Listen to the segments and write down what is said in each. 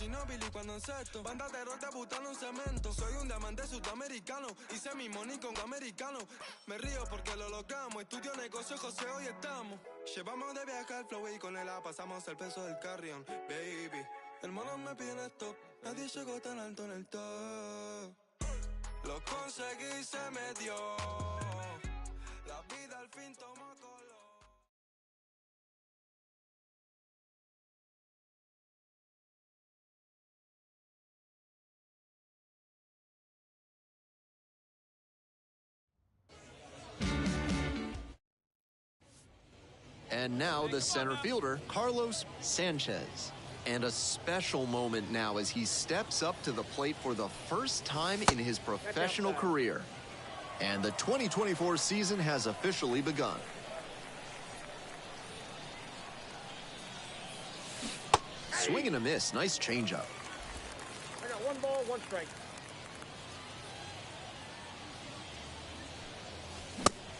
Ginóbili cuando encesto. Banda terror debutando en cemento. Soy un diamante sudamericano. Hice mi money con americano. Me río porque lo logramos. Estudio negocio, José, hoy estamos. Llevamos de viaje al flow y con él pasamos el peso del carrion. Baby, hermanos me piden stop. Nadie llegó tan alto en el top. Lo conseguí, se me dio. La vida al fin tomó color. And now the center fielder, Carlos Sanchez. And a special moment now as he steps up to the plate for the first time in his professional career. And the 2024 season has officially begun. Swing and a miss. Nice changeup. I got 1 ball, 1 strike.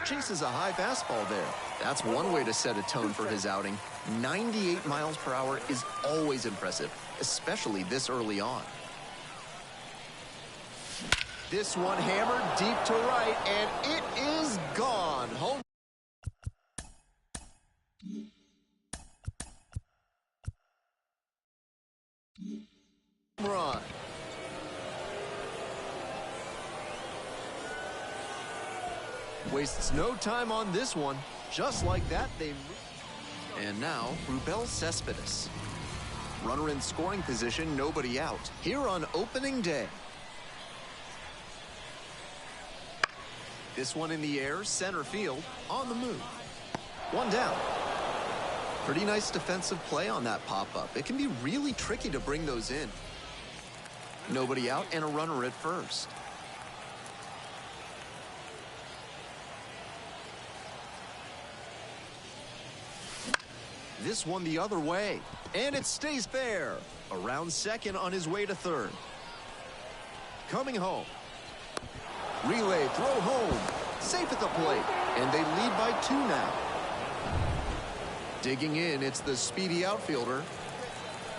Chases a high fastball there. That's one way to set a tone for his outing. 98 miles per hour is always impressive, especially this early on. This one hammered deep to right, and it is gone. Home run. Wastes no time on this one. Just like that, they move. And now, Rubel Cespedes. Runner in scoring position, nobody out. Here on opening day. This one in the air, center field, on the move. One down. Pretty nice defensive play on that pop-up. It can be really tricky to bring those in. Nobody out and a runner at first. This one the other way, and it stays fair. Around second on his way to third. Coming home. Relay, throw home. Safe at the plate, and they lead by 2 now. Digging in, it's the speedy outfielder.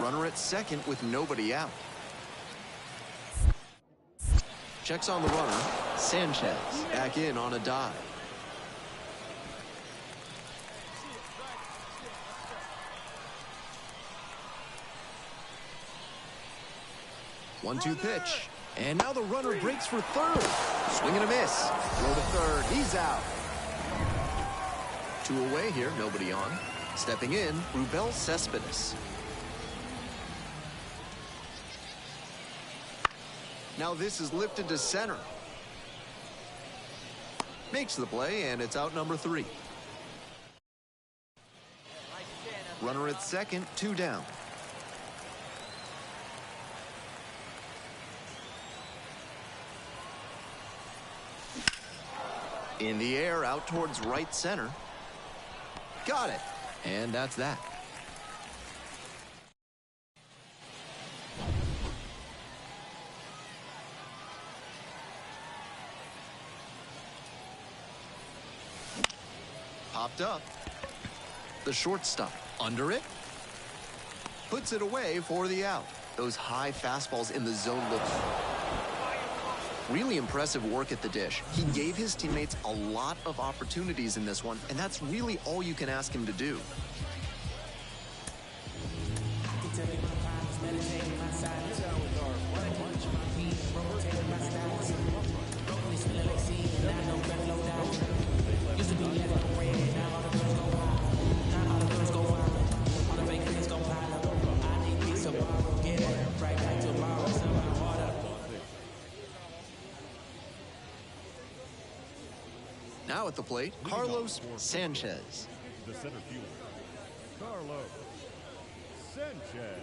Runner at second with nobody out. Checks on the runner. Sanchez back in on a dive. 1-2 pitch. And now the runner breaks for third. Swing and a miss. Throw to third. He's out. 2 away here. Nobody on. Stepping in, Rubel Cespedes. Now this is lifted to center. Makes the play, and it's out number 3. Runner at second, 2 down. In the air, out towards right center. Got it. And that's that. Popped up. The shortstop under it. Puts it away for the out. Those high fastballs in the zone look really impressive work at the dish. He gave his teammates a lot of opportunities in this one, and that's really all you can ask him to do. Now at the plate, Carlos Sanchez. The center fielder, Carlos Sanchez.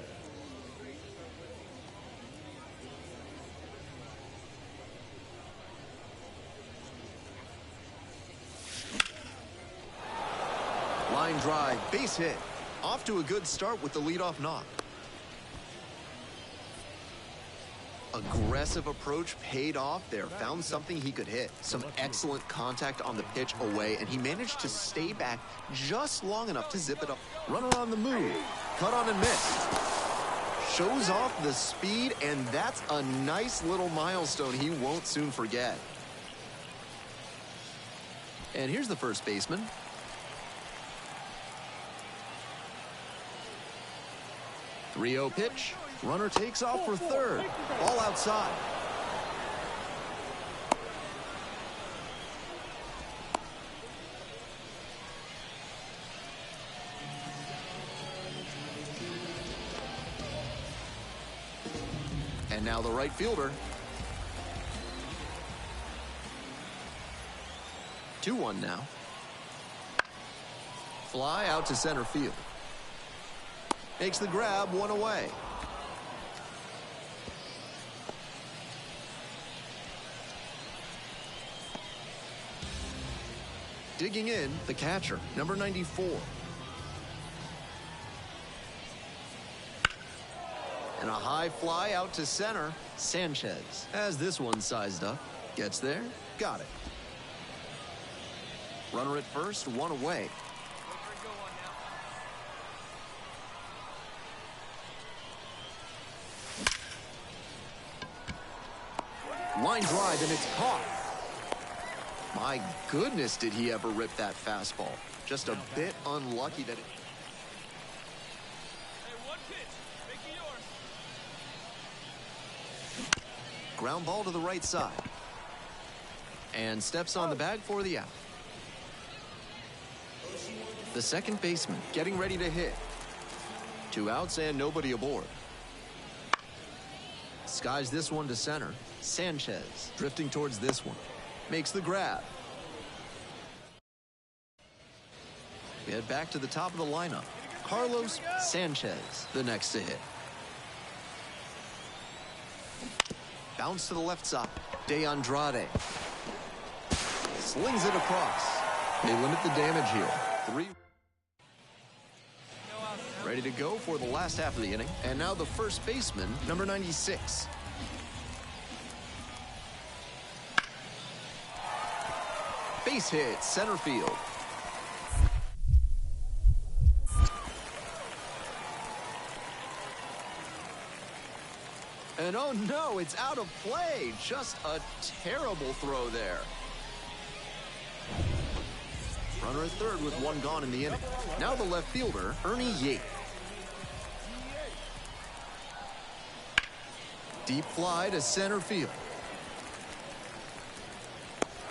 Line drive, base hit. Off to a good start with the leadoff knock. Aggressive approach paid off there. Found something he could hit. Some excellent contact on the pitch away, and he managed to stay back just long enough to zip it up. Runner on the move. Cut on and missed. shows off the speed, and that's a nice little milestone he won't soon forget. And here's the first baseman. .3-0 pitch. Runner takes off for third. Ball outside. And now the right fielder. 2-1 now. Fly out to center field. Makes the grab, one away. Digging in, the catcher, number 94. And a high fly out to center, Sanchez. Has this one sized up. Gets there, got it. Runner at first, one away. Line drive, and it's caught. My goodness, did he ever rip that fastball. Just a bit unlucky that it... Hey, one pitch. Make it yours. Ground ball to the right side. And steps on the bag for the out. The second baseman getting ready to hit. 2 outs and nobody aboard. Skies this one to center. Sanchez drifting towards this one. Makes the grab. We head back to the top of the lineup. Carlos Sanchez, the next to hit. Bounce to the left side. De Andrade. Slings it across. They limit the damage here. 3. Ready to go for the last half of the inning. And now the first baseman, number 96. Base hit, center field. And oh no, it's out of play. Just a terrible throw there. Runner at third with 1 gone in the inning. Now the left fielder, Ernie Yates. Deep fly to center field.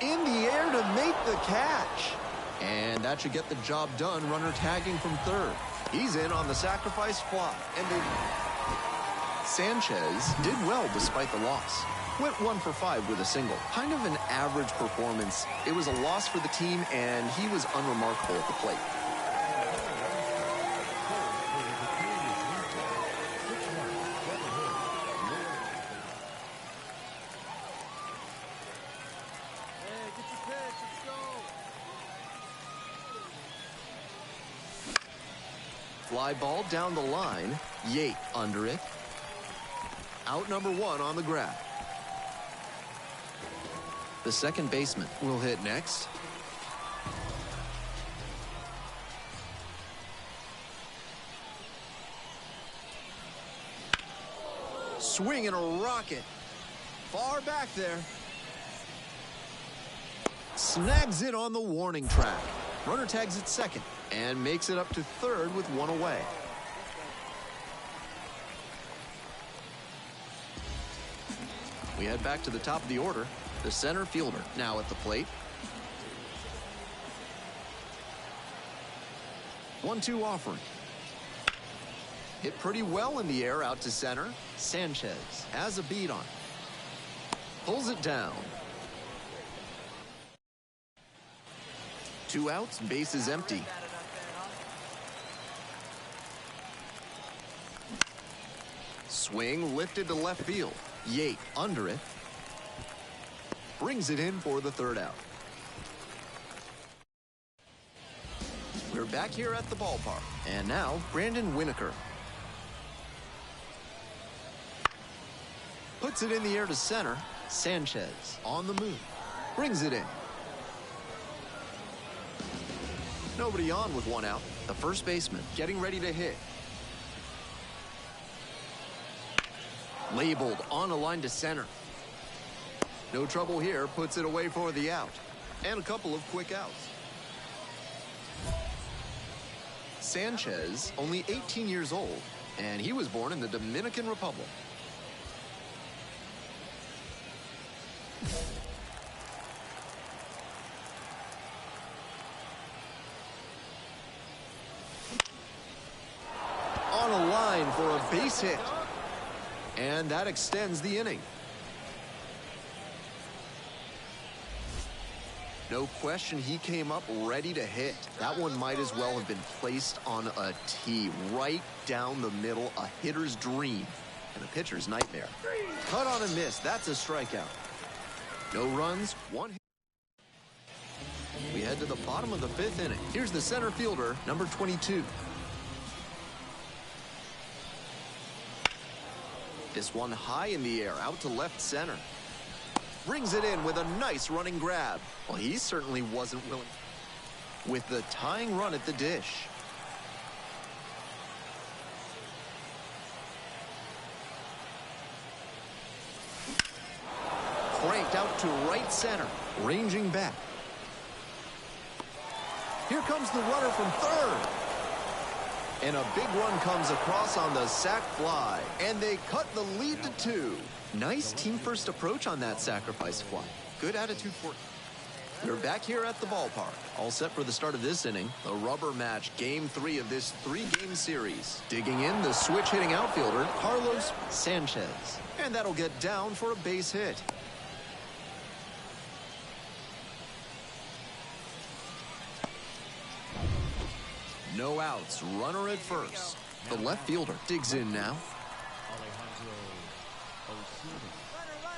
In the air to make the catch. And that should get the job done. Runner tagging from third. He's in on the sacrifice fly. And Sanchez did well despite the loss. Went 1 for 5 with a single. Kind of an average performance. It was a loss for the team, and he was unremarkable at the plate. Fly ball down the line. Yates under it. Out number 1 on the grab. The second baseman will hit next. Swing and a rocket. Far back there. Snags it on the warning track. Runner tags at second and makes it up to third with 1 away. We head back to the top of the order. The center fielder now at the plate. 1-2 offering. Hit pretty well in the air out to center. Sanchez has a beat on it. Pulls it down. 2 outs, base is empty. Swing lifted to left field. Yates under it. Brings it in for the third out. We're back here at the ballpark. And now, Brandon Winokur. Puts it in the air to center. Sanchez on the move. Brings it in. Nobody on with 1 out. The first baseman getting ready to hit. Labeled on a line to center. No trouble here, puts it away for the out. And a couple of quick outs. Sanchez, only 18 years old, and he was born in the Dominican Republic. On a line for a base hit. And that extends the inning. No question, he came up ready to hit. That one might as well have been placed on a tee, right down the middle, a hitter's dream and a pitcher's nightmare. Cut on a miss, that's a strikeout. No runs, one hit. We head to the bottom of the fifth inning. Here's the center fielder, number 22. This one high in the air, out to left center. Brings it in with a nice running grab. Well, he certainly wasn't willing. With the tying run at the dish. Cranked out to right center, ranging back. Here comes the runner from third. And a big run comes across on the sac fly. And they cut the lead to 2. Nice team-first approach on that sacrifice fly. Good attitude for it. We're back here at the ballpark. All set for the start of this inning. The rubber match, game 3 of this 3-game series. Digging in, the switch-hitting outfielder, Carlos Sanchez. And that'll get down for a base hit. No outs, runner at first. The left fielder digs in now.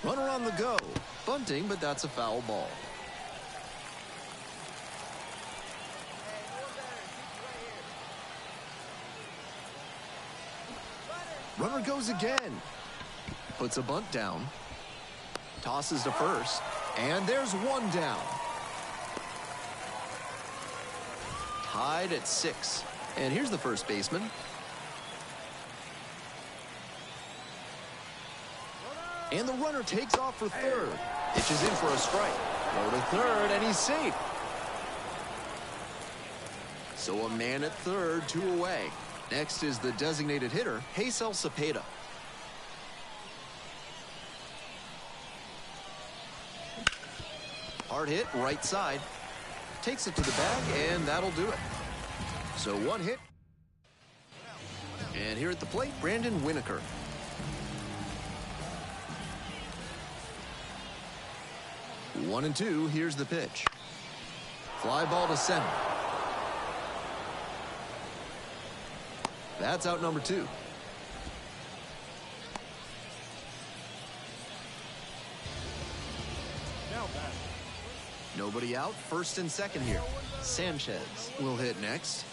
Runner on the go. Bunting, but that's a foul ball. Runner goes again. Puts a bunt down. Tosses to first. And there's one down. Tied at 6. And here's the first baseman. And the runner takes off for third. Pitches in for a strike. Throw to third, and he's safe. So a man at third, 2 away. Next is the designated hitter, Hazel Cepeda. Hard hit, right side. Takes it to the bag, and that'll do it. So 1 hit. And here at the plate, Brandon Winokur. One and 2, here's the pitch. Fly ball to center. That's out number 2. Nobody out, first and second here. Sanchez will hit next.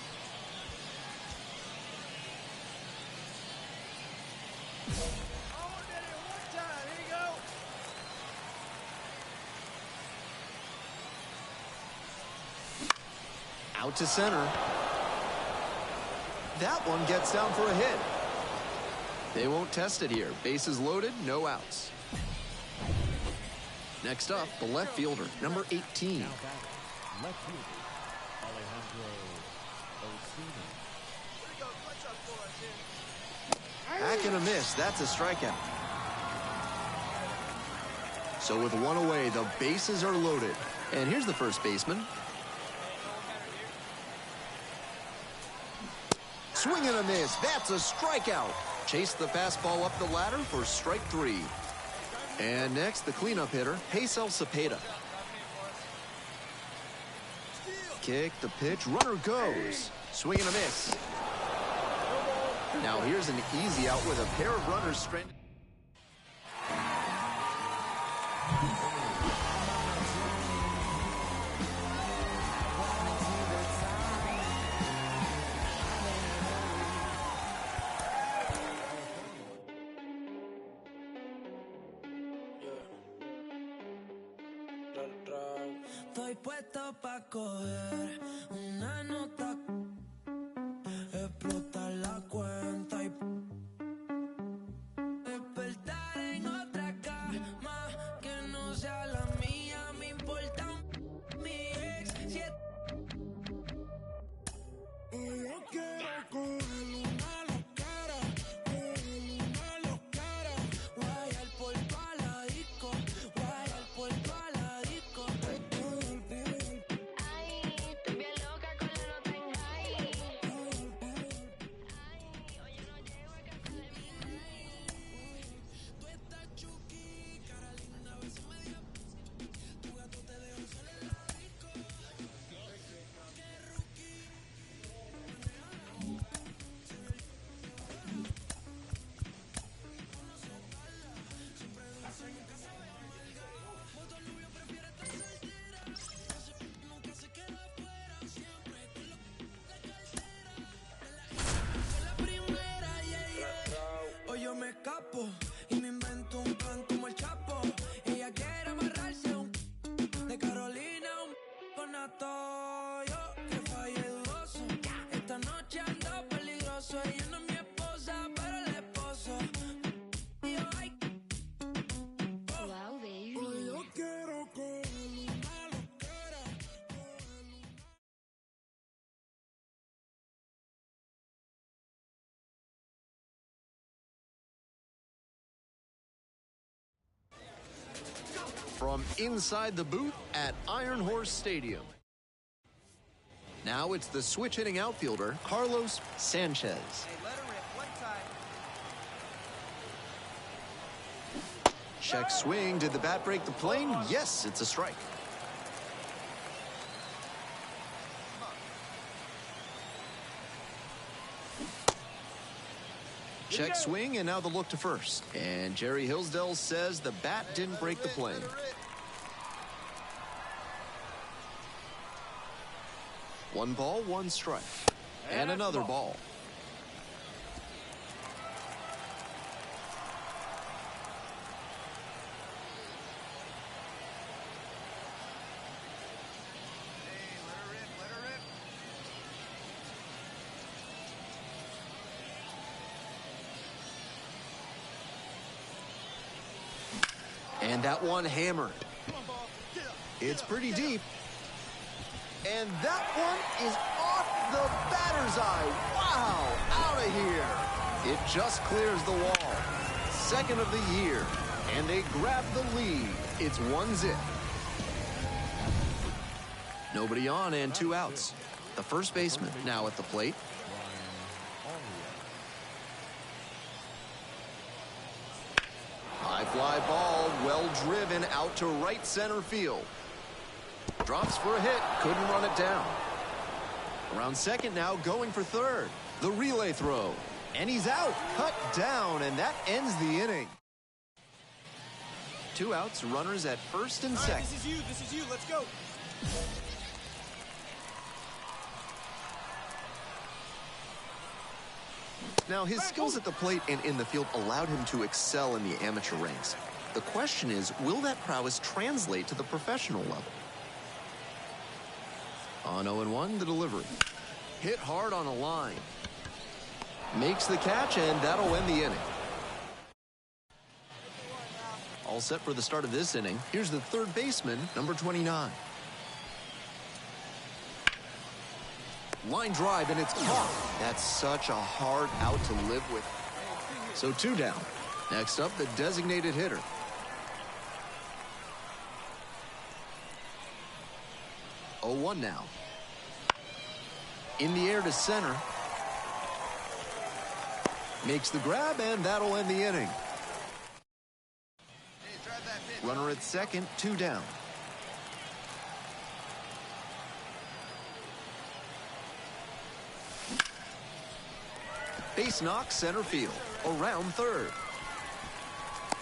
Out to center. That one gets down for a hit. They won't test it here. Bases loaded, no outs. Next up, the left fielder, number 18. Back and a miss. That's a strikeout. So with 1 away, the bases are loaded. And here's the first baseman. Swing and a miss. That's a strikeout. Chase the fastball up the ladder for strike 3. And next, the cleanup hitter, Hazel Cepeda. Kick, the pitch, runner goes. Swing and a miss. Now here's an easy out with a pair of runners stranded. Estoy puesto pa' coger una nota, explotar la cuenta y despertar. from inside the booth at Iron Horse Stadium. Now it's the switch-hitting outfielder, Carlos Sanchez. Hey, let her rip. One time. Check swing. Did the bat break the plane? Yes, it's a strike. Check swing, and now the look to first. And Jerry Hillsdale says the bat didn't break the plane. One ball, one strike. And another ball. And that one hammered. It's pretty deep. And that one is off the batter's eye. Wow, out of here. It just clears the wall. Second of the year. And they grab the lead. It's 1-0. Nobody on and 2 outs. The first baseman now at the plate. High fly ball, well driven out to right center field. Drops for a hit, couldn't run it down. Around second now, going for third. The relay throw, and he's out, cut down, and that ends the inning. 2 outs, runners at first and second. This is you, let's go. Now, his skills at the plate and in the field allowed him to excel in the amateur ranks. The question is, will that prowess translate to the professional level? On 0-1, the delivery. Hit hard on a line. Makes the catch, and that'll end the inning. All set for the start of this inning. Here's the third baseman, number 29. Line drive, and it's caught. That's such a hard out to live with. So 2 down. Next up, the designated hitter. Oh, 1 now. In the air to center. Makes the grab, and that'll end the inning. Runner at second, 2 down. Base knock, center field. Around third.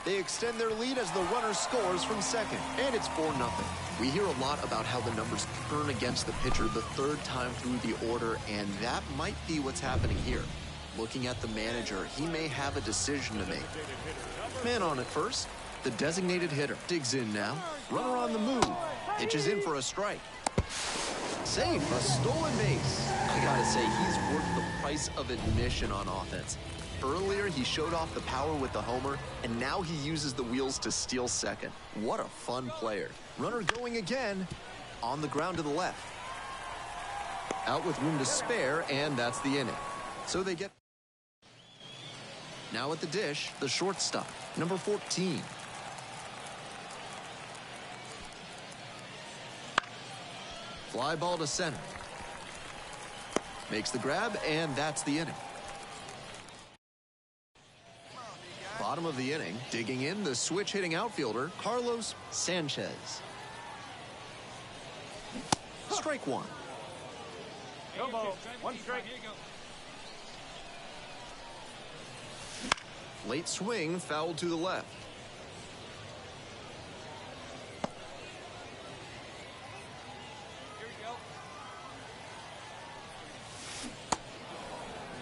They extend their lead as the runner scores from second, and it's 4-0. We hear a lot about how the numbers turn against the pitcher the third time through the order, and that might be what's happening here. Looking at the manager, he may have a decision to make. Man on at first. The designated hitter digs in now. Runner on the move. Pitches in for a strike. Safe, a stolen base. I gotta say, he's worth the price of admission on offense. Earlier, he showed off the power with the homer, and now he uses the wheels to steal second. What a fun player. Runner going again. On the ground to the left. Out with room to spare, and that's the inning. So they get... Now at the dish, the shortstop, number 14. Fly ball to center. Makes the grab, and that's the inning. Bottom of the inning, digging in, the switch-hitting outfielder, Carlos Sanchez. Strike 1. No ball, 1 strike. Late swing, fouled to the left.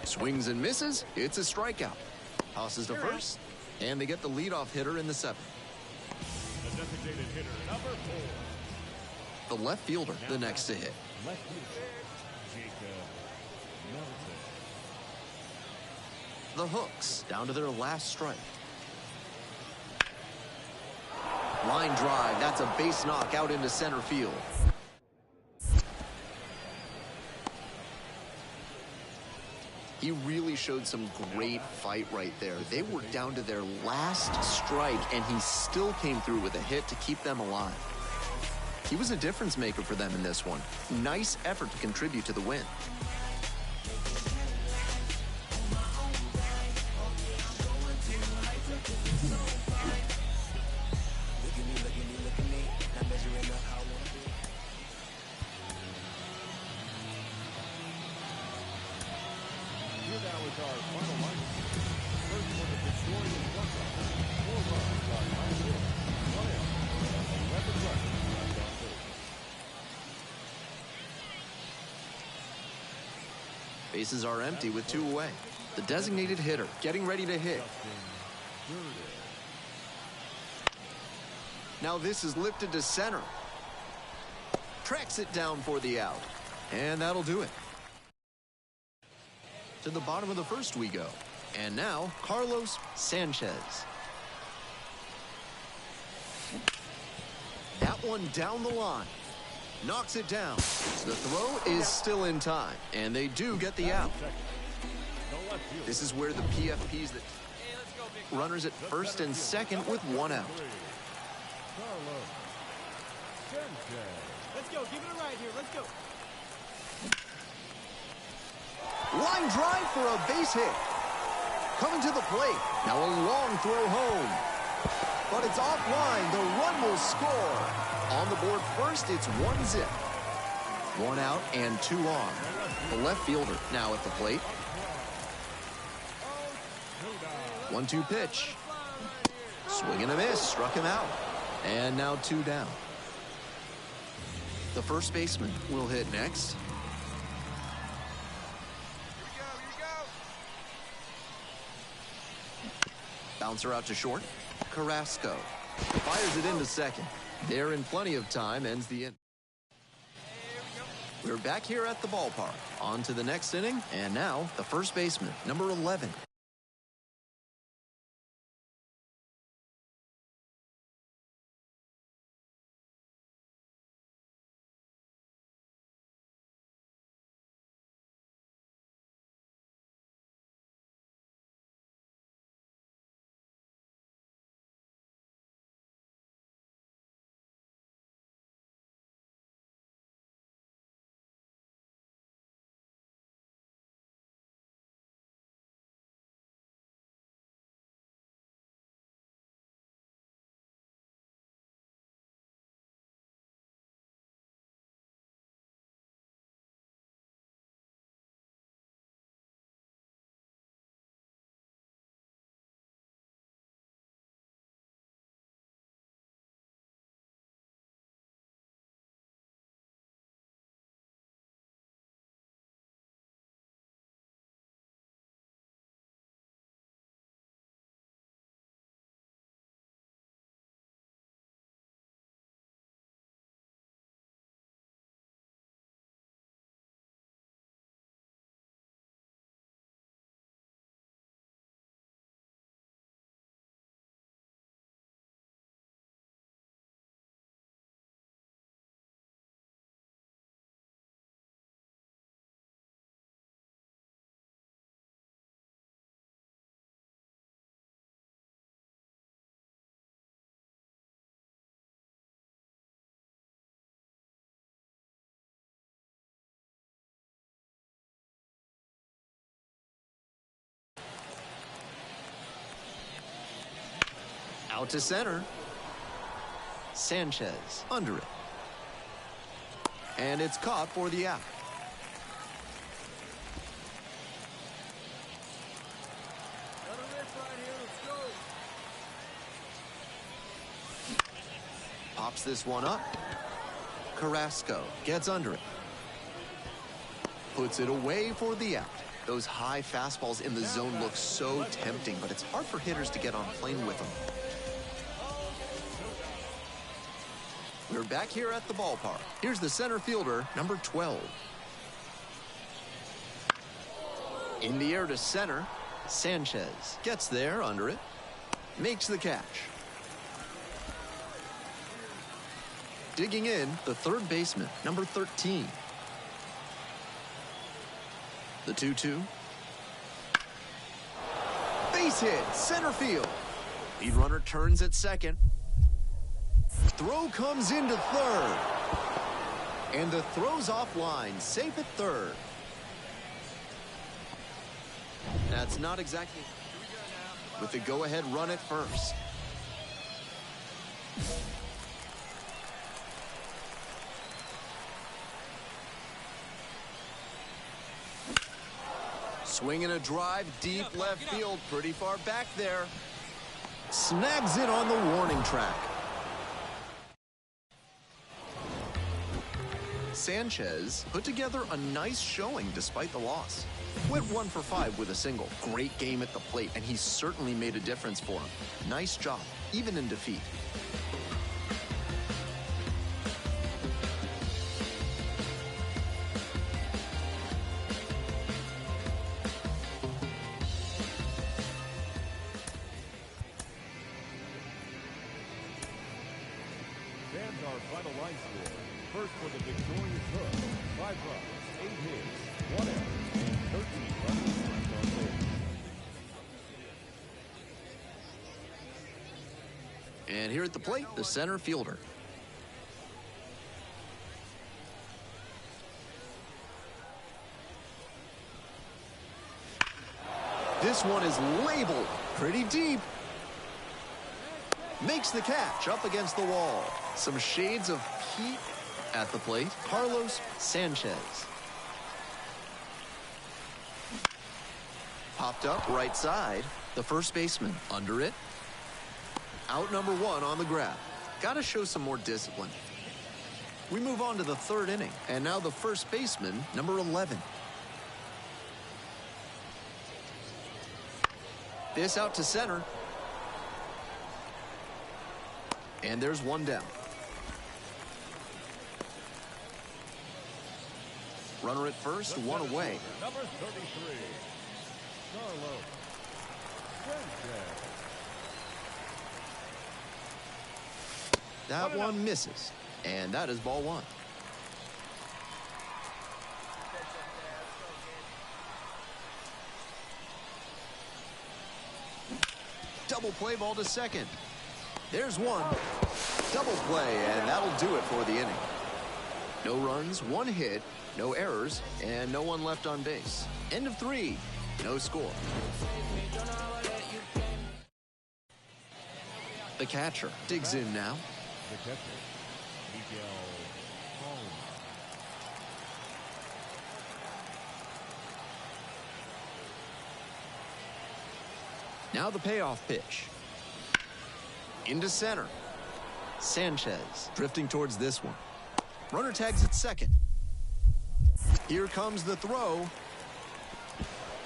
Swings and misses. It's a strikeout. Tosses to first, and they get the leadoff hitter in the 7th. The designated hitter, number 4. The left fielder, the next to hit. Left fielder, Jacob Melton. The Hooks, down to their last strike. Line drive, that's a base knock out into center field. He really showed some great fight right there. They were down to their last strike, and he still came through with a hit to keep them alive. He was a difference maker for them in this one. Nice effort to contribute to the win. Here now is our final lineup. First one of the story is one run. 4 runs on 9 hits, 1 out, and 11 runs left on base. Bases are empty with 2 away. The designated hitter getting ready to hit. Now this is lifted to center. Tracks it down for the out. And that'll do it. To the bottom of the first we go. And now, Carlos Sanchez. That one down the line. Knocks it down. The throw is still in time. And they do get the out. This is where the PFPs that runners at first and second with 1 out. Carlos Sanchez. Let's go. Give it a ride here. Let's go. Line drive for a base hit. Coming to the plate. Now a long throw home. But it's offline. The run will score. On the board first, it's 1-0. 1 out and 2 on. The left fielder now at the plate. 1-2 pitch. Swing and a miss. Struck him out. And now 2 down. The first baseman will hit next. Bouncer out to short. Carrasco fires it into second. They're in plenty of time. Ends the inning. We're back here at the ballpark. On to the next inning. And now the first baseman, number 11. Out to center. Sanchez under it. And it's caught for the out. Pops this one up. Carrasco gets under it. Puts it away for the out. Those high fastballs in the zone look so tempting, but it's hard for hitters to get on plane with them. We're back here at the ballpark. Here's the center fielder, number 12. In the air to center. Sanchez gets there under it. Makes the catch. Digging in, the third baseman, number 13. The 2-2. Base hit, center field. Lead runner turns at second. Throw comes into third. And the throw's offline, safe at third. That's not exactly with the go-ahead run at first. Swinging a drive deep left field, pretty far back there. Snags it on the warning track. Sanchez put together a nice showing despite the loss. Went 1 for 5 with a single. Great game at the plate, and he certainly made a difference for him. Nice job, even in defeat. Fans, our final line score. First for the victorious Hook, 5 runs, 8 hits, 1 error, and 13 runs left on base. And here at the plate, the center fielder. This one is labeled pretty deep. Makes the catch up against the wall. Some shades of Pete at the plate. Carlos Sanchez. Popped up right side. The first baseman under it. Out number 1 on the grab. Got to show some more discipline. We move on to the third inning. And now the first baseman, number 11. This out to center. And there's one down. Runner at first, one away. Number 33, Carlos Sanchez. That one misses. And that is ball 1. Double play ball to second. There's one. Double play, and that'll do it for the inning. No runs, 1 hit, no errors, and no one left on base. End of 3. No score. The catcher digs in now. The catcher, Miguel Home. Now the payoff pitch. Into center. Sanchez drifting towards this one. Runner tags at second. Here comes the throw.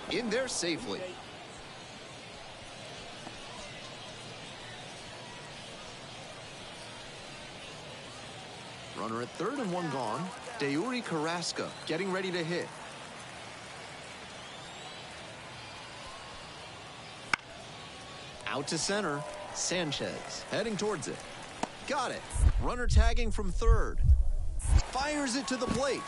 In there safely. Runner at third and one gone. Deuri Carrasco getting ready to hit. Out to center. Sanchez heading towards it. Got it. Runner tagging from third. Fires it to the plate.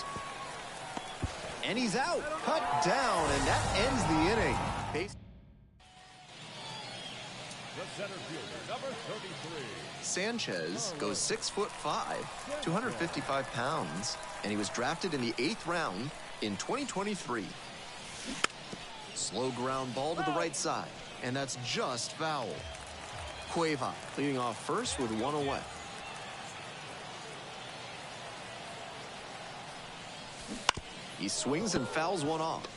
And he's out. Cut down, and that ends the inning. Base. The center fielder, number 33. Sanchez goes 6'5", 255 pounds, and he was drafted in the 8th round in 2023. Slow ground ball to the right side, and that's just foul. Cueva leading off first with one away. He swings and fouls one off.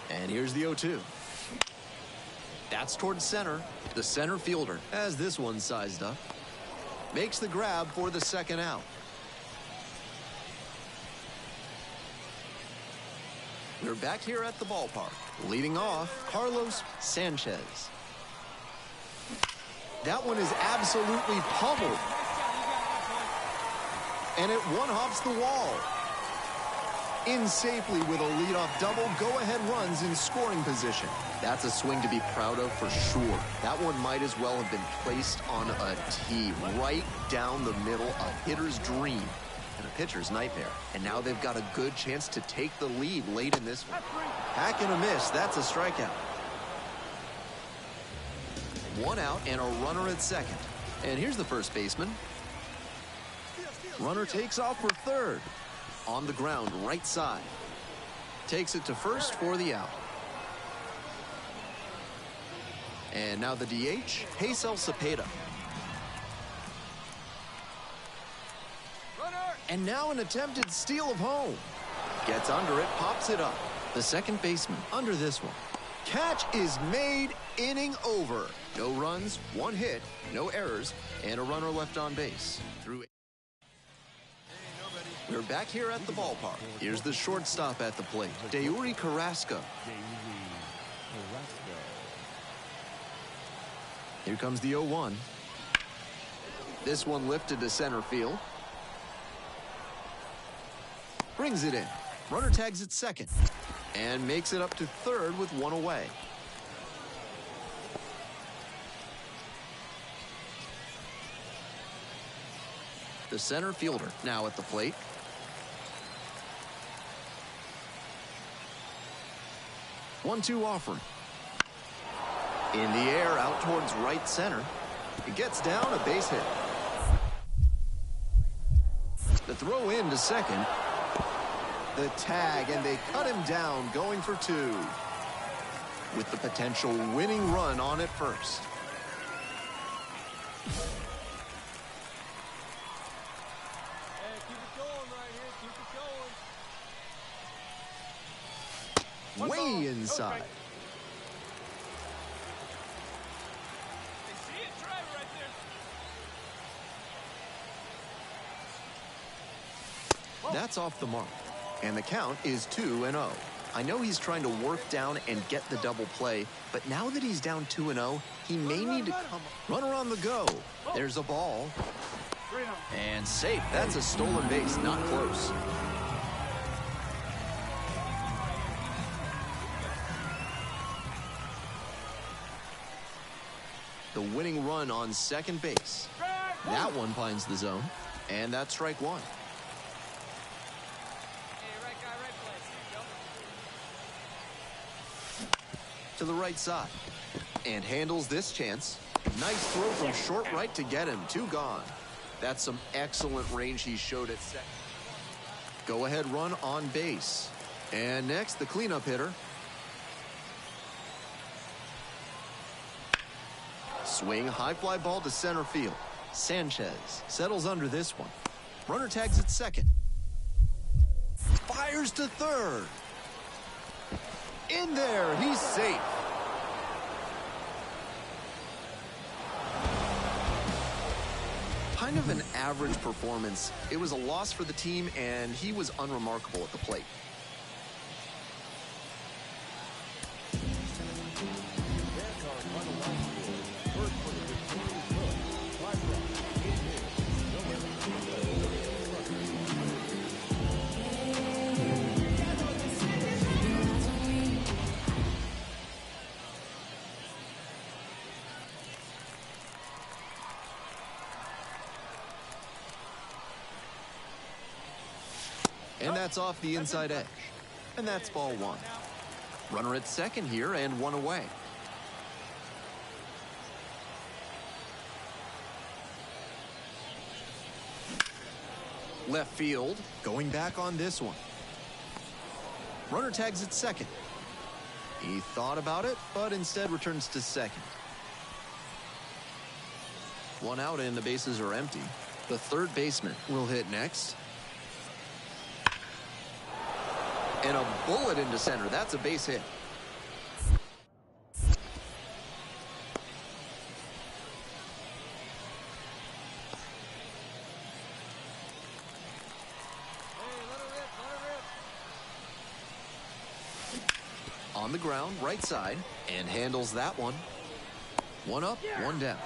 And here's the 0-2. That's towards center. The center fielder has this one sized up. Makes the grab for the second out. We're back here at the ballpark. Leading off, Carlos Sanchez. That one is absolutely pummeled. And it one-hops the wall. in safely with a leadoff double, go-ahead runs in scoring position. That's a swing to be proud of for sure. That one might as well have been placed on a tee, right down the middle, a hitter's dream and a pitcher's nightmare. And now they've got a good chance to take the lead late in this one. Hack and a miss, that's a strikeout. One out and a runner at second. And here's the first baseman. Runner takes off for third. On the ground, right side. Takes it to first for the out. And now the DH, Hazel Cepeda. And now an attempted steal of home. Gets under it, pops it up. The second baseman under this one. Catch is made, inning over. No runs, one hit, no errors, and a runner left on base. We're back here at the ballpark. Here's the shortstop at the plate, Dauri Carrasco. Here comes the 0-1. This one lifted to center field. Brings it in. Runner tags at second. And makes it up to third with one away. The center fielder now at the plate. One-two offering. In the air, out towards right center. It gets down, a base hit. The throw in to second. The tag, and they cut him down, going for two. With the potential winning run on at first. Hey, keep it going right here. Keep it going. Way inside. See it? Drive right there. That's off the mark. And the count is 2-0. I know he's trying to work down and get the double play, but now that he's down 2-0, he may need to come. Runner on the go. There's a ball. And safe. That's a stolen base, not close. The winning run on second base. That one finds the zone, and that's strike one. To the right side, and handles this chance. Nice throw from short right to get him. Two gone. That's some excellent range he showed at second. Go ahead run on base. And next, the cleanup hitter. Swing, high fly ball to center field. Sanchez settles under this one. Runner tags at second. Fires to third. In there, he's safe. Kind of an average performance. It was a loss for the team, and he was unremarkable at the plate. And that's off the inside edge. And that's ball one. Runner at second here and one away. Left field, going back on this one. Runner tags at second. He thought about it, but instead returns to second. One out and the bases are empty. The third baseman will hit next. And a bullet into center. That's a base hit. On the ground, right side, and handles that one. One up, one down.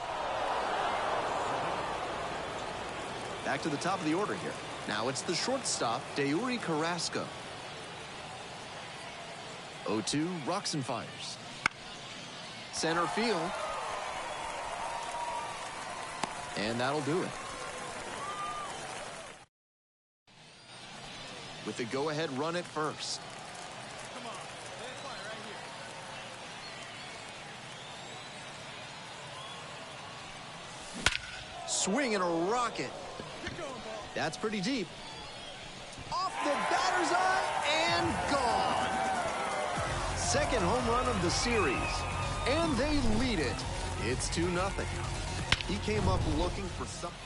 Back to the top of the order here. Now it's the shortstop, Dauri Carrasco. 0-2 rocks and fires. Center field. And that'll do it. With the go-ahead run at first. Come on, stand fire right here. Swing and a rocket. Get going, ball. That's pretty deep. Off the batter's eye and gone. Second home run of the series. And they lead it. It's 2-0. He came up looking for something.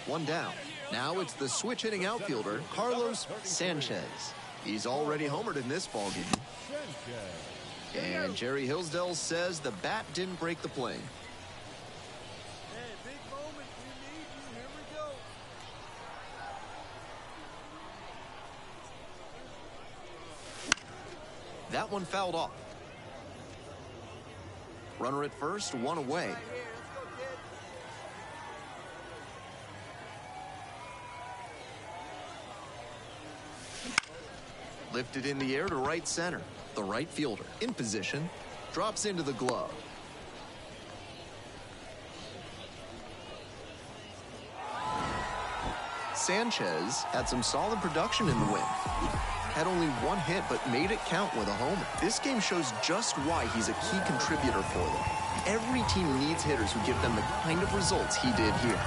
One down. Now it's the switch-hitting outfielder, Carlos Sanchez. He's already homered in this ballgame. And Jerry Hillsdale says the bat didn't break the play. Hey, big moment. We need you. Here we go. That one fouled off. Runner at first, one away. Right here. Let's go, kid. Lifted in the air to right center. The right fielder in position. Drops into the glove. Sanchez had some solid production in the win. Had only one hit, but made it count with a homer. This game shows just why he's a key contributor for them. Every team needs hitters who give them the kind of results he did here.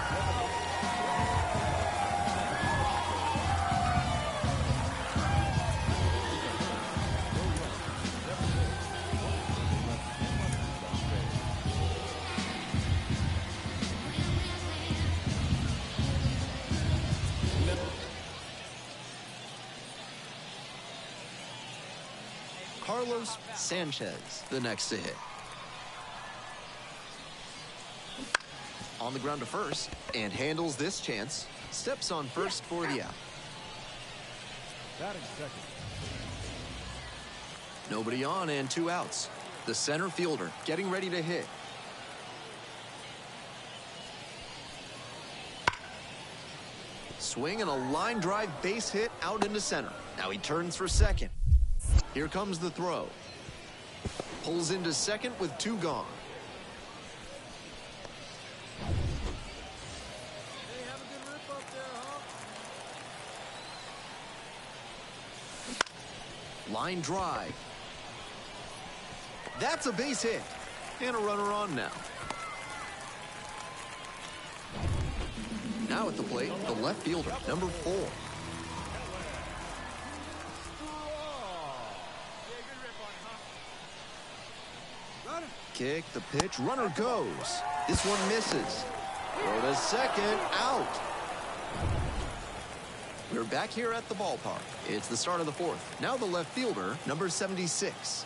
Carlos Sanchez, the next to hit. On the ground to first, and handles this chance. Steps on first for the out. Batting second. Nobody on and 2 outs. The center fielder getting ready to hit. Swing and a line drive base hit out into center. Now he turns for second. Here comes the throw. Pulls into second with 2 gone. Hey, have a good rip up there, huh? Line drive. That's a base hit. And a runner on now. Now at the plate, the left fielder, number 4. Yeah, good rip on it, huh? Got him. Kick, the pitch, runner goes. This one misses. Throw to second, out. We're back here at the ballpark. It's the start of the 4th. Now the left fielder, number 76.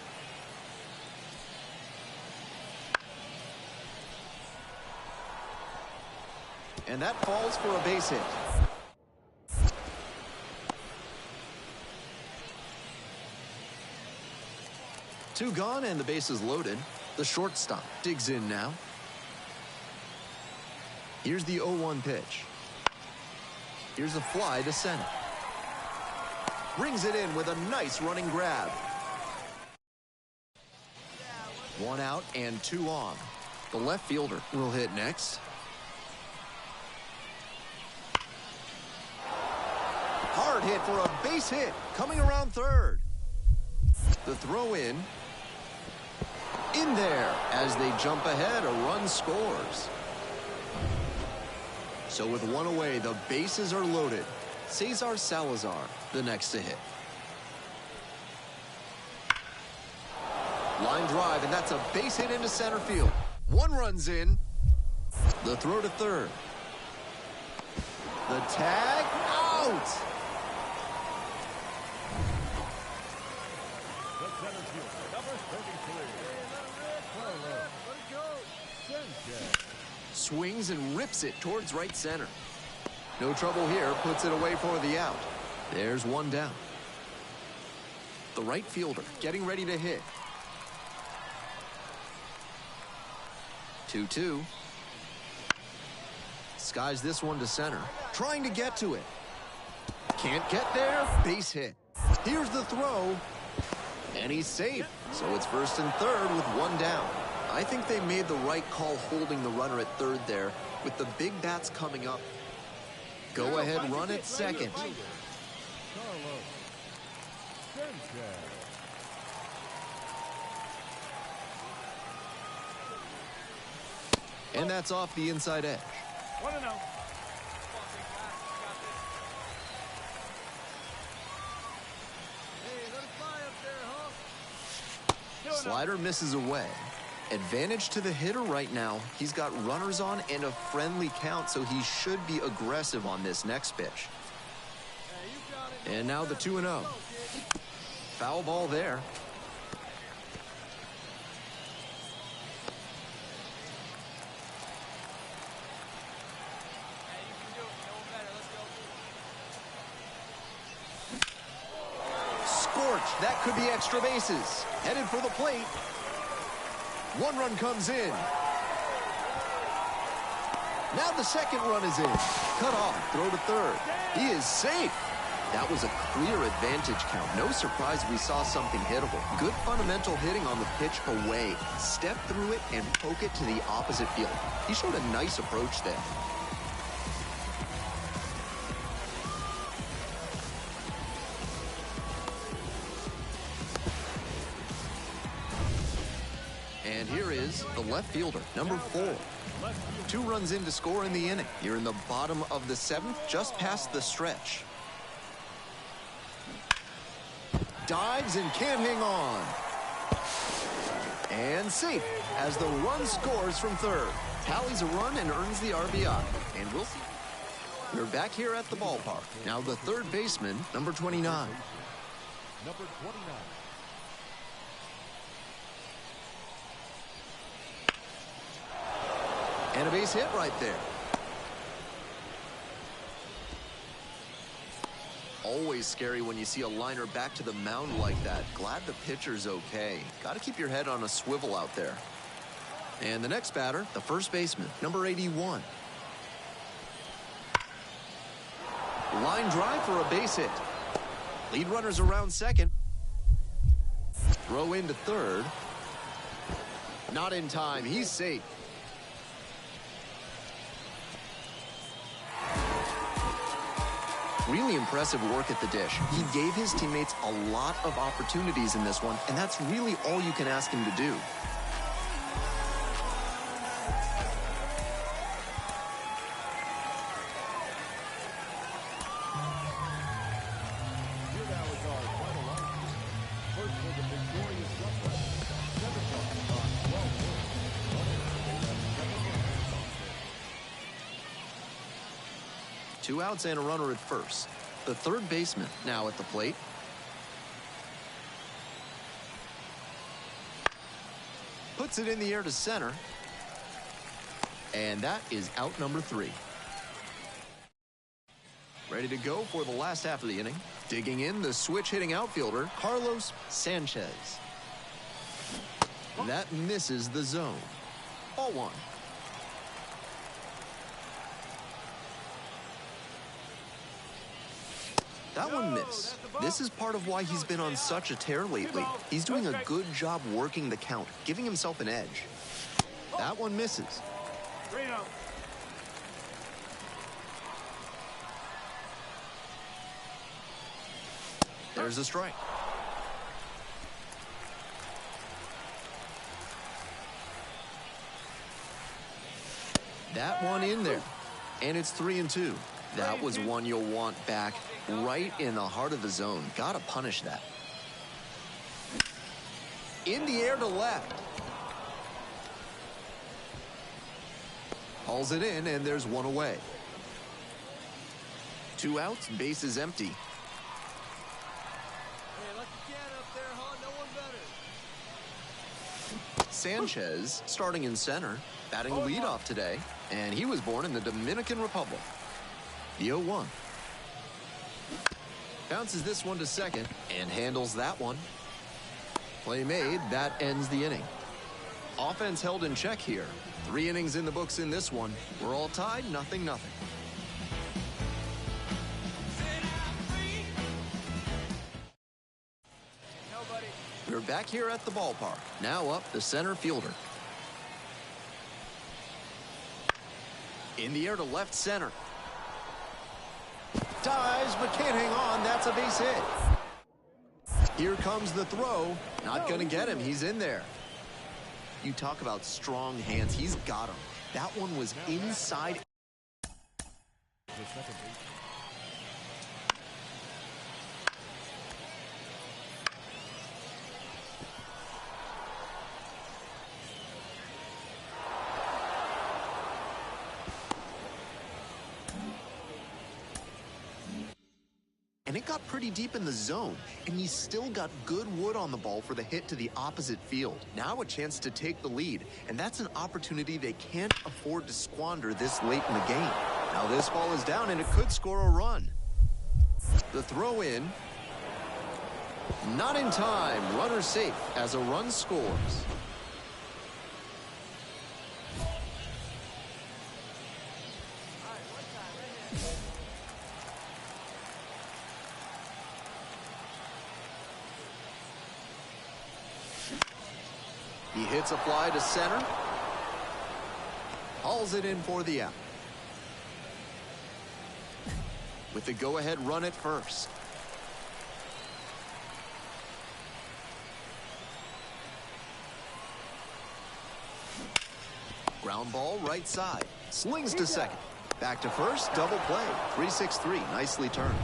And that falls for a base hit. Two gone and the base is loaded. The shortstop digs in now. Here's the 0-1 pitch. Here's a fly to center. Brings it in with a nice running grab. 1 out and 2 on. The left fielder will hit next. Hard hit for a base hit, coming around third. The throw in there as they jump ahead, a run scores. So with 1 away, the bases are loaded. Cesar Salazar, the next to hit. Line drive, and that's a base hit into center field. 1 runs in. The throw to third. The tag, out! The center fielder, number 33. Carlos Sanchez. Swings and rips it towards right center. No trouble here, puts it away for the out. There's 1 down. The right fielder getting ready to hit. 2-2. Skies this one to center. Trying to get to it. Can't get there. Base hit. Here's the throw. And he's safe, so it's first and third with one down. I think they made the right call holding the runner at third there. With the big bats coming up, go ahead run at second. Carlos Sanchez. And that's off the inside edge. 1-0. Slider misses away. Advantage to the hitter right now. He's got runners on and a friendly count, so he should be aggressive on this next pitch. And now the 2-0. Foul ball there. Scorched. That could be extra bases. Headed for the plate. One run comes in. Now the second run is in. Cut off. Throw to third. He is safe. That was a clear advantage count. No surprise we saw something hittable. Good fundamental hitting on the pitch away. Step through it and poke it to the opposite field. He showed a nice approach there. And here is the left fielder, number 4. 2 runs in to score in the inning. You're in the bottom of the 7th, just past the stretch. Dives and can't hang on. And safe as the run scores from third. Tallies a run and earns the RBI. And we'll see. We're back here at the ballpark. Now the third baseman, number 29. Number 29. And a base hit right there. Always scary when you see a liner back to the mound like that. Glad the pitcher's okay. Got to keep your head on a swivel out there. And the next batter, the first baseman, number 81. Line drive for a base hit. Lead runners around second. Throw into third. Not in time. He's safe. Really impressive work at the dish. He gave his teammates a lot of opportunities in this one, and that's really all you can ask him to do. Here now is our final line. First for the victorious Ruffles. 7 runs on 12 hits. 1 error. They left 7 runners on base. 2 outs and a runner at first. The third baseman now at the plate. Puts it in the air to center. And that is out number 3. Ready to go for the last half of the inning. Digging in, the switch-hitting outfielder, Carlos Sanchez. That misses the zone. Ball 1. That one missed. This is part of why he's been on such a tear lately. He's doing a good job working the count, giving himself an edge. That one misses. 3-0. There's a strike. That one in there. And it's 3-2. That was one you'll want back right in the heart of the zone. Gotta punish that. In the air to left. Hauls it in, and there's one away. 2 outs, base is empty. Hey, lucky cat up there, huh? No one better. Sanchez starting in center, batting leadoff today, and he was born in the Dominican Republic. The 0-1. Bounces this one to second and handles that one. Play made. That ends the inning. Offense held in check here. 3 innings in the books in this one. We're all tied, 0-0. back here at the ballpark. Now up the center fielder. In the air to left center. Dives, but can't hang on. That's a base hit. Here comes the throw. Not going to get him. He's in there. You talk about strong hands. He's got him. That one was inside. And it got pretty deep in the zone, and he's still got good wood on the ball for the hit to the opposite field. Now a chance to take the lead, and that's an opportunity they can't afford to squander this late in the game. Now this ball is down, and it could score a run. The throw in. Not in time. Runner safe as a run scores. He hits a fly to center. Hauls it in for the out. With the go-ahead run at first. Ground ball right side. Slings to second. Back to first. Double play. 3-6-3. Nicely turned.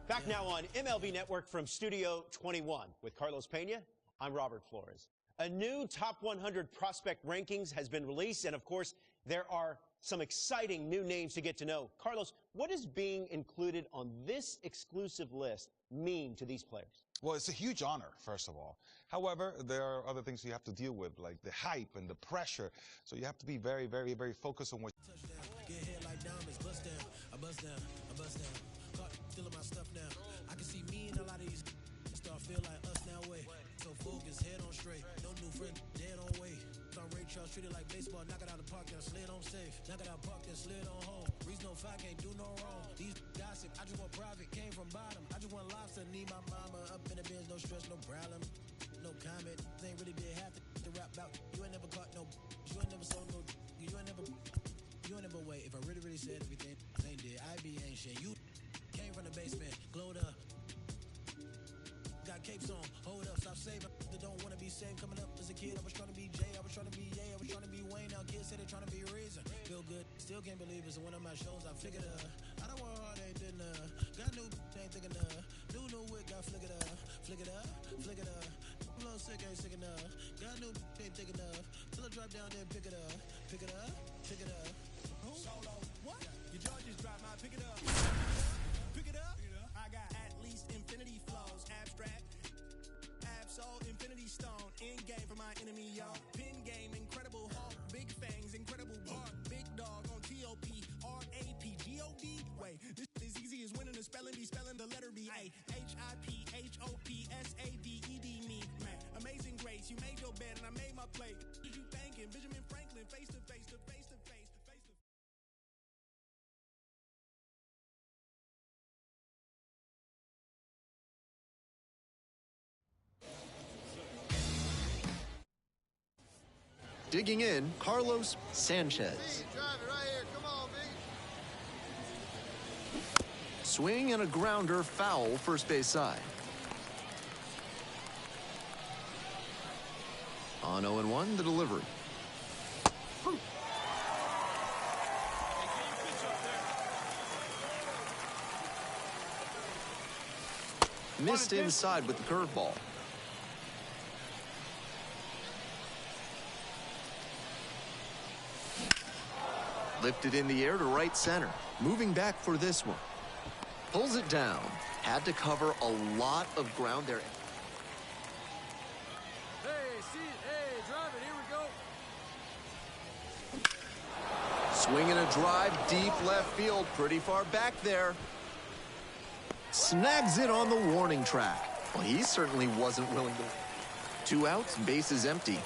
Back now on MLB Network from Studio 21 with Carlos Pena. I'm Robert Flores. A new Top 100 prospect rankings has been released, and of course, there are some exciting new names to get to know. Carlos, what does being included on this exclusive list mean to these players? Well, it's a huge honor, first of all. However, there are other things you have to deal with, like the hype and the pressure. So you have to be very, very, very focused on what. Get hit like diamonds, bust down, I bust down, I bust down. Caught stealing my stuff now. I can see me and a lot of these start feel like us now. Wait, so focus, head on straight. No new friend, dead on way. On Ray Charles, treat it like baseball. Knock it out of the park, then slid on safe. Knock it out park, then slid on home. Reason no fight, can't do no wrong. These gossip, I just want private. Came from bottom, I just want lobster. Need my mama up in the bins, no stress, no problem. No comment, they ain't really did half the rap about. You ain't never caught no, you ain't never sold no, you ain't never wait. If I really said everything ain't did, I be ain't shit. You came from the basement, glowed up, got capes on, hold up, stop saving. They don't wanna be saved. Coming up as a kid, I was trying to be Jay, I was trying to be Ye, I was trying to be Wayne. Now kids say they trying to be Reason. Feel good, still can't believe it's one of my shows. I figured I don't want hard, ain't did got new, ain't thinking new wig, got flick it up, flick it up, flick it up. Little sick, ain't sick enough. Got new, ain't thick enough. Till I drop down, then pick it up, pick it up, pick it up. Solo, what? Your jaw just dropped, my pick it up. Pick it up. I got at least infinity flows, abstract, absol, infinity stone, in game for my enemy, y'all. Pin game, incredible hawk, big fangs, incredible bark, big dog on TOP, RAP, GOD. Wait, this is easy as winning the spelling bee, spelling the letter B. A HIPHOPSADED me, man. Amazing grace, you made your bed and I made my plate. Did you thanking Benjamin Franklin, face to face to face to face? Digging in, Carlos Sanchez. Drive it right here. Come on, big. Swing and a grounder, foul, first base side. On 0-1, the delivery. Missed inside with the curveball. Lifted in the air to right center. Moving back for this one. Pulls it down. Had to cover a lot of ground there. Hey, drive it. Here we go. Swinging a drive deep left field. Pretty far back there. Snags it on the warning track. Well, he certainly wasn't willing to. 2 outs, bases empty.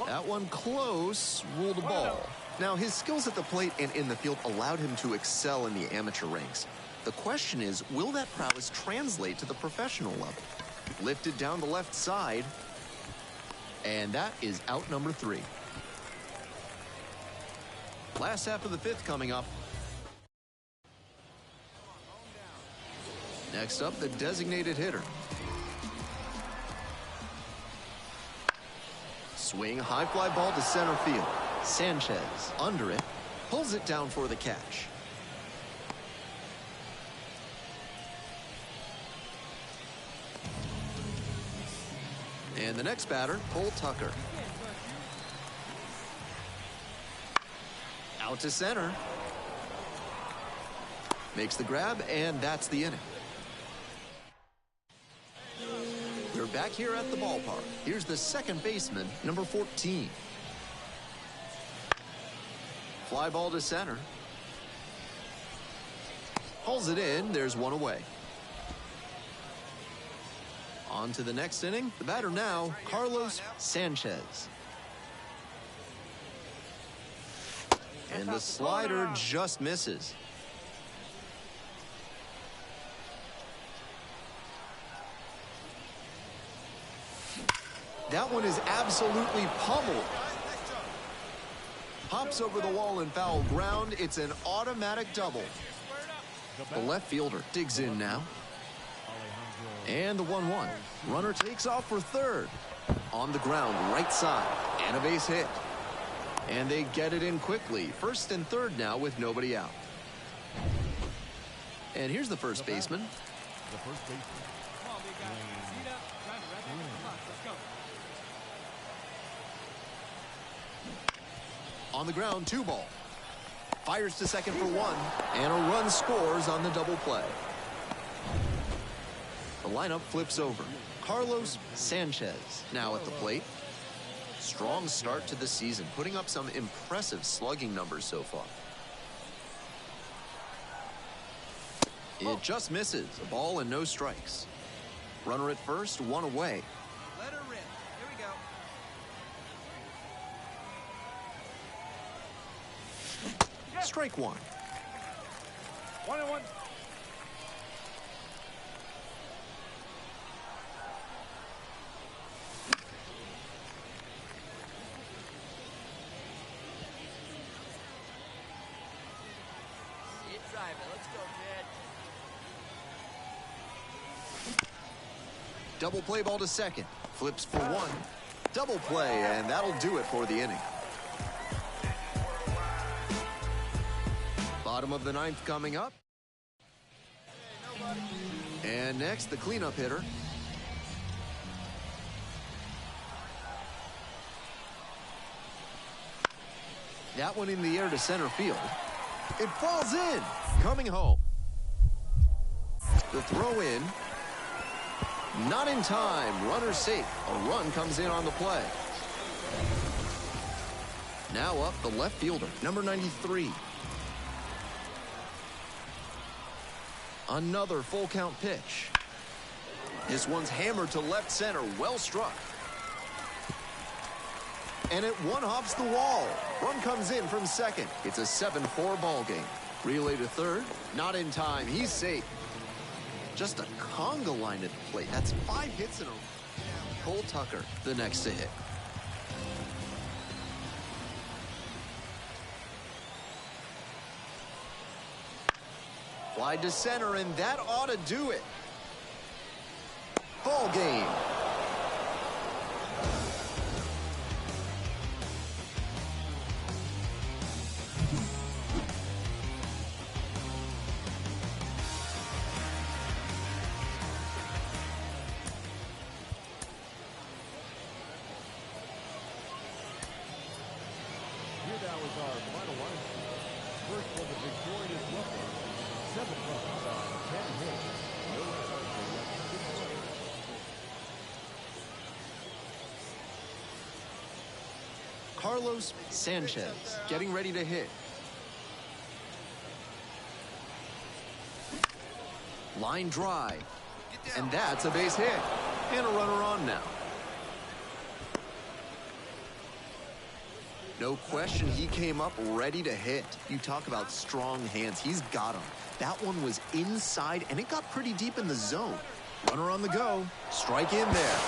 That one close, ruled a ball. Now, his skills at the plate and in the field allowed him to excel in the amateur ranks. The question is, will that prowess translate to the professional level? Lifted down the left side, and that is out number 3. Last half of the 5th coming up. Next up, the designated hitter. Swing, high fly ball to center field. Sanchez under it, pulls it down for the catch. And the next batter, Cole Tucker. Out to center. Makes the grab, and that's the inning. We're back here at the ballpark. Here's the second baseman, number 14. Fly ball to center. Pulls it in. There's one away. On to the next inning. The batter now, Carlos Sanchez. And the slider just misses. That one is absolutely pummeled. Pops over the wall and foul ground. It's an automatic double. The left fielder digs in now. And the 1-1. Runner takes off for third. On the ground, right side. And a base hit. And they get it in quickly. First and third now with nobody out. And here's the first baseman. The first baseman. Come on, big guy. Seat up. Drive it right there. Come on, let's go. On the ground, 2 ball. Fires to second for 1. And a run scores on the double play. The lineup flips over. Carlos Sanchez now at the plate. Strong start to the season, putting up some impressive slugging numbers so far. It just misses. A ball and no strikes. Runner at first, one away. Let her rip. Here we go. Strike one. 1-1. Let's go, kid. Double play ball to second. Flips for one. Double play, and that'll do it for the inning. Bottom of the ninth coming up. And next, the cleanup hitter. That one in the air to center field. It falls in. Coming home. The throw in. Not in time. Runner safe. A run comes in on the play. Now up the left fielder, number 93. Another full count pitch. This one's hammered to left center. Well struck. And it one-hops the wall. Run comes in from second. It's a 7-4 ball game. Relay to third. Not in time. He's safe. Just a conga line at the plate. That's 5 hits in a row. Cole Tucker, the next to hit. Wide to center, and that ought to do it. Ball game. Here now is our final lineup. First for the victorious Buffalo. 7 runs on 10 hits. No errors for Carlos Sanchez getting ready to hit. Line drive. And that's a base hit. And a runner on now. No question, he came up ready to hit. You talk about strong hands. He's got them. That one was inside, and it got pretty deep in the zone. Runner on the go. Strike in there.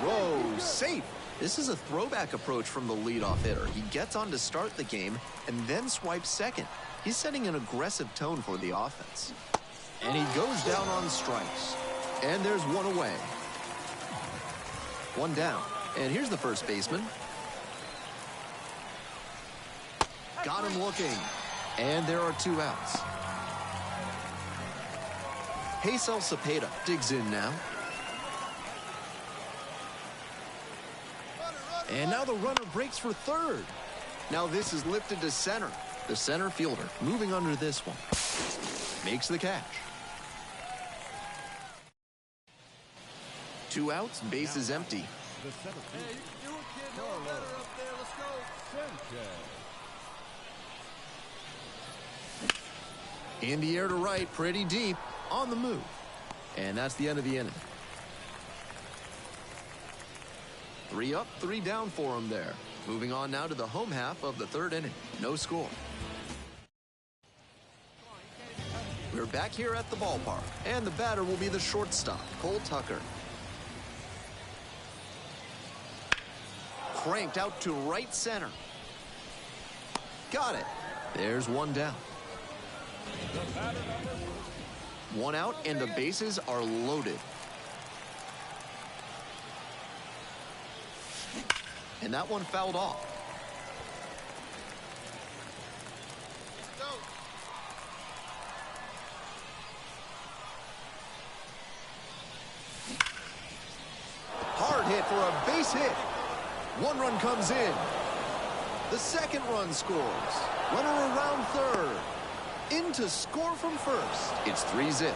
Whoa, safe. This is a throwback approach from the leadoff hitter. He gets on to start the game and then swipes second. He's setting an aggressive tone for the offense. And he goes down on strikes. And there's one away. One down. And here's the first baseman. Got him looking. And there are 2 outs. Hazel Cepeda digs in now. And now the runner breaks for third. Now this is lifted to center. The center fielder moving under this one. Makes the catch. 2 outs, base is empty. the center field. Hey, you do it, kid. No one better up there. Let's go. Sanchez. In the air to right, pretty deep, on the move. And that's the end of the inning. 3 up, 3 down for him there. Moving on now to the home half of the 3rd inning. No score. We're back here at the ballpark, and the batter will be the shortstop, Cole Tucker. Cranked out to right center. Got it. There's 1 down. 1 out, and the bases are loaded. And that one fouled off. Hard hit for a base hit. 1 run comes in. The 2nd run scores. Runner around 3rd. In to score from 1st. It's 3-zip.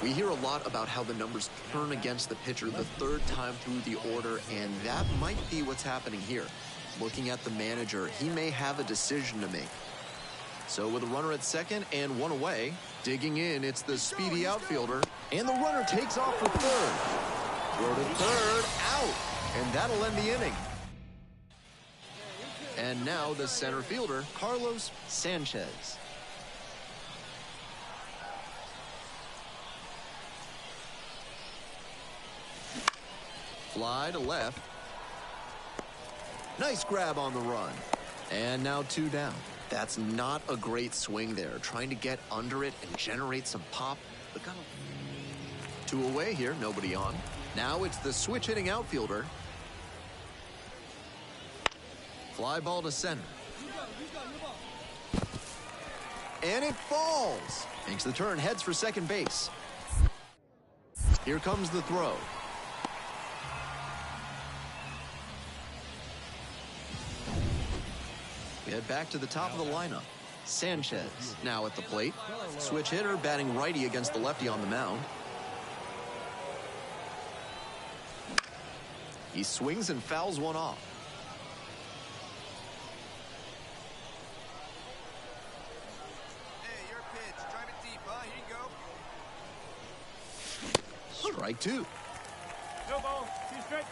We hear a lot about how the numbers turn against the pitcher the third time through the order, and that might be what's happening here. Looking at the manager, he may have a decision to make. So with a runner at second and one away, digging in, it's the speedy outfielder, and the runner takes off for third. Throw to third, out, and that'll end the inning. And now the center fielder, Carlos Sanchez. Fly to left. Nice grab on the run. And now 2 down. That's not a great swing there. Trying to get under it and generate some pop. But got 2 away here, nobody on. Now it's the switch hitting outfielder. Fly ball to center. And it falls. Makes the turn, heads for second base. Here comes the throw. We head back to the top of the lineup. Sanchez now at the plate. Switch hitter batting righty against the lefty on the mound. He swings and fouls one off. Hey, your pitch. Drive it deep, huh? Here you go. Strike 2. No ball. See straight.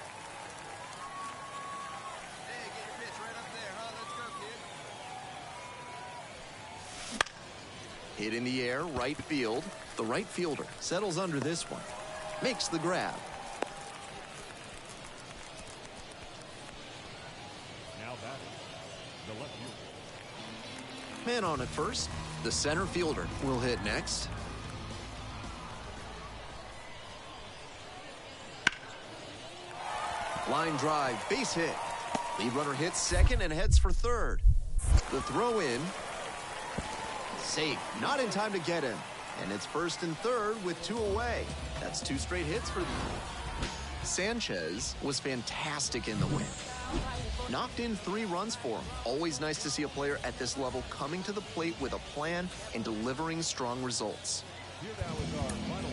Hey, get your pitch right up there, huh? Let's go, kid. Hit in the air, right field. The right fielder settles under this one. Makes the grab. Now batting, the left fielder. Man on at first. The center fielder will hit next. Line drive, base hit. Lead runner hits second and heads for third. The throw in. Safe, not in time to get him. And it's first and third with 2 away. That's 2 straight hits for Sanchez was fantastic in the win. Knocked in 3 runs for him. Always nice to see a player at this level coming to the plate with a plan and delivering strong results. Here now is our final